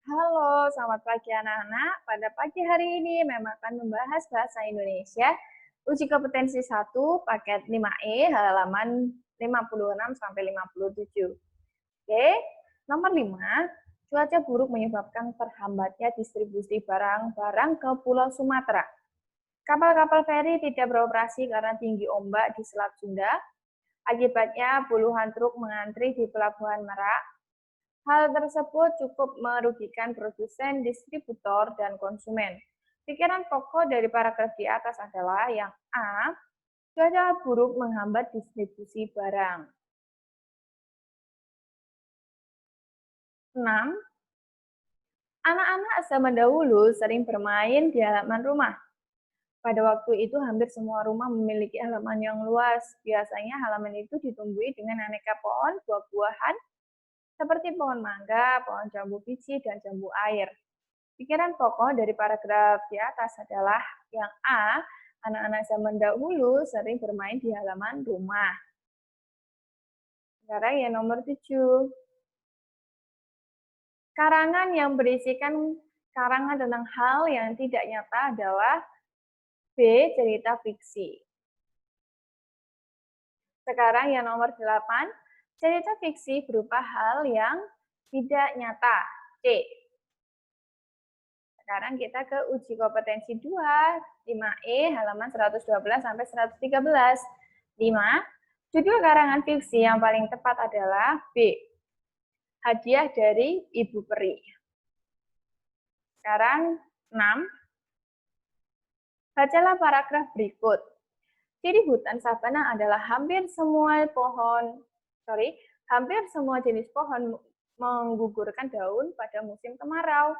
Halo, selamat pagi anak-anak. Pada pagi hari ini memang akan membahas bahasa Indonesia uji kompetensi 1 paket 5E halaman 56 sampai 57. Oke, nomor 5, cuaca buruk menyebabkan terhambatnya distribusi barang-barang ke Pulau Sumatera. Kapal-kapal feri tidak beroperasi karena tinggi ombak di Selat Sunda. Akibatnya puluhan truk mengantri di Pelabuhan Merak. Hal tersebut cukup merugikan produsen, distributor, dan konsumen. Pikiran pokok dari paragraf di atas adalah yang A, cuaca buruk menghambat distribusi barang. 6. Anak-anak zaman dahulu sering bermain di halaman rumah. Pada waktu itu hampir semua rumah memiliki halaman yang luas. Biasanya halaman itu ditumbuhi dengan aneka pohon, buah-buahan, seperti pohon mangga, pohon jambu biji, dan jambu air. Pikiran pokok dari paragraf di atas adalah yang A, anak-anak zaman dahulu sering bermain di halaman rumah. Sekarang yang nomor 7. Karangan yang berisikan karangan tentang hal yang tidak nyata adalah B, cerita fiksi. Sekarang yang nomor 8, cerita fiksi berupa hal yang tidak nyata. C. Sekarang kita ke uji kompetensi 2, 5E halaman 112 sampai 113. 5. Judul karangan fiksi yang paling tepat adalah B. Hadiah dari Ibu Peri. Sekarang 6. Bacalah paragraf berikut. Ciri hutan sabana adalah hampir semua jenis pohon menggugurkan daun pada musim kemarau.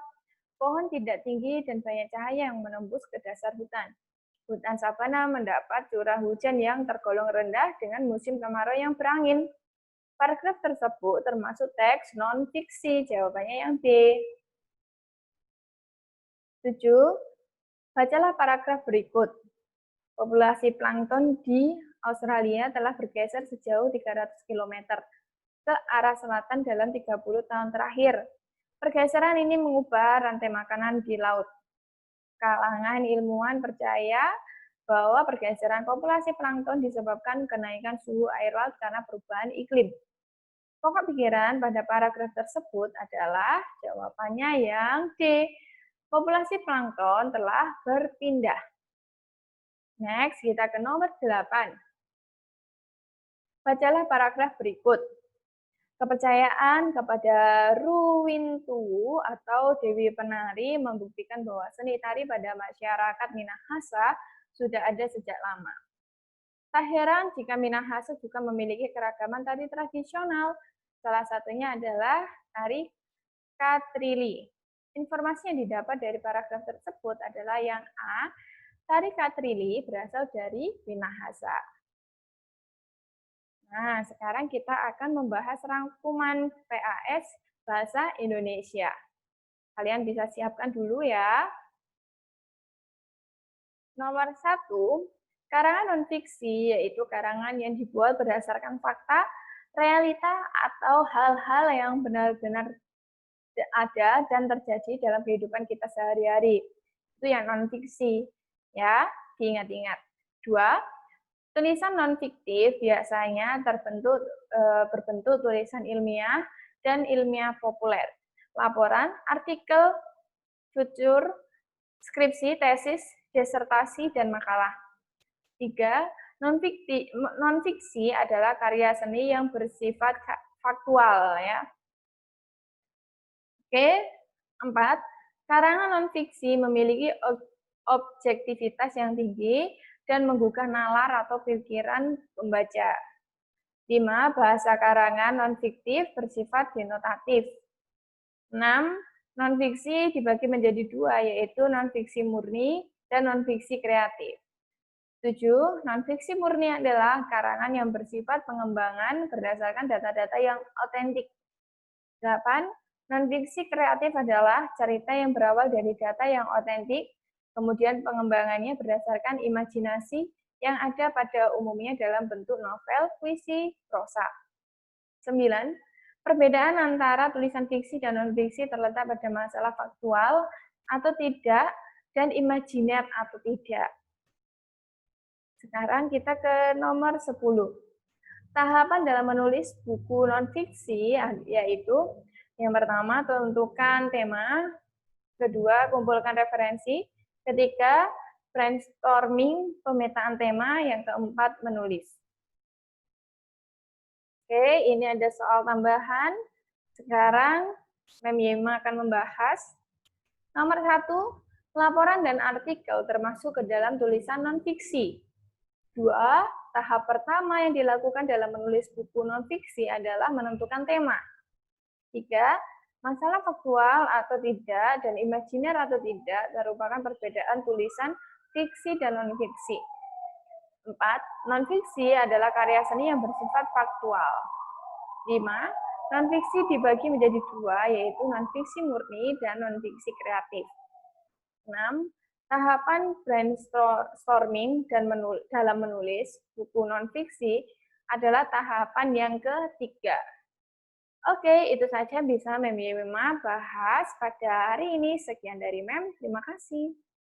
Pohon tidak tinggi dan banyak cahaya yang menembus ke dasar hutan. Hutan sabana mendapat curah hujan yang tergolong rendah dengan musim kemarau yang berangin. Paragraf tersebut termasuk teks non-fiksi. Jawabannya yang B. 7. Bacalah paragraf berikut. Populasi plankton di Australia telah bergeser sejauh 300 km ke arah selatan dalam 30 tahun terakhir. Pergeseran ini mengubah rantai makanan di laut. Kalangan ilmuwan percaya bahwa pergeseran populasi plankton disebabkan kenaikan suhu air laut karena perubahan iklim. Pokok pikiran pada paragraf tersebut adalah jawabannya yang D. Populasi plankton telah berpindah. Next, kita ke nomor 8. Bacalah paragraf berikut. Kepercayaan kepada Ruwintuwu atau Dewi Penari membuktikan bahwa seni tari pada masyarakat Minahasa sudah ada sejak lama. Tak heran jika Minahasa juga memiliki keragaman tari tradisional. Salah satunya adalah tari Katrili. Informasi yang didapat dari paragraf tersebut adalah yang A, tari Katrili berasal dari Minahasa. Nah, sekarang kita akan membahas rangkuman PAS Bahasa Indonesia. Kalian bisa siapkan dulu ya. Nomor 1, karangan non-fiksi, yaitu karangan yang dibuat berdasarkan fakta, realita, atau hal-hal yang benar-benar ada dan terjadi dalam kehidupan kita sehari-hari. Itu yang non-fiksi. Ya, diingat-ingat. 2, tulisan non-fiktif biasanya berbentuk tulisan ilmiah dan ilmiah populer. Laporan, artikel, futur, skripsi, tesis, disertasi, dan makalah. 3. Non-fiksi adalah karya seni yang bersifat faktual. Ya. Oke. 4. Karangan non-fiksi memiliki objektivitas yang tinggi dan menggugah nalar atau pikiran pembaca. 5. Bahasa karangan non-fiktif bersifat denotatif. 6. Non-fiksi dibagi menjadi 2, yaitu non-fiksi murni dan non-fiksi kreatif. 7. Non-fiksi murni adalah karangan yang bersifat pengembangan berdasarkan data-data yang otentik. 8. Non-fiksi kreatif adalah cerita yang berawal dari data yang otentik, kemudian pengembangannya berdasarkan imajinasi yang ada pada umumnya dalam bentuk novel, puisi, prosa. 9. Perbedaan antara tulisan fiksi dan non-fiksi terletak pada masalah faktual atau tidak dan imajiner atau tidak. Sekarang kita ke nomor 10. Tahapan dalam menulis buku non-fiksi yaitu yang pertama, tentukan tema, kedua, kumpulkan referensi, ketiga, brainstorming, pemetaan tema, yang keempat, menulis. Oke, ini ada soal tambahan. Sekarang, Mem Yema akan membahas. Nomor 1, laporan dan artikel termasuk ke dalam tulisan non-fiksi. 2, tahap pertama yang dilakukan dalam menulis buku non-fiksi adalah menentukan tema. 3, masalah faktual atau tidak dan imajiner atau tidak merupakan perbedaan tulisan fiksi dan non-fiksi. 4, non-fiksi adalah karya seni yang bersifat faktual. 5, non-fiksi dibagi menjadi 2, yaitu non-fiksi murni dan non-fiksi kreatif. 6, tahapan brainstorming dan dalam menulis buku non-fiksi adalah tahapan yang ketiga. Oke, itu saja bisa Mem Yema bahas pada hari ini. Sekian dari Mem, terima kasih.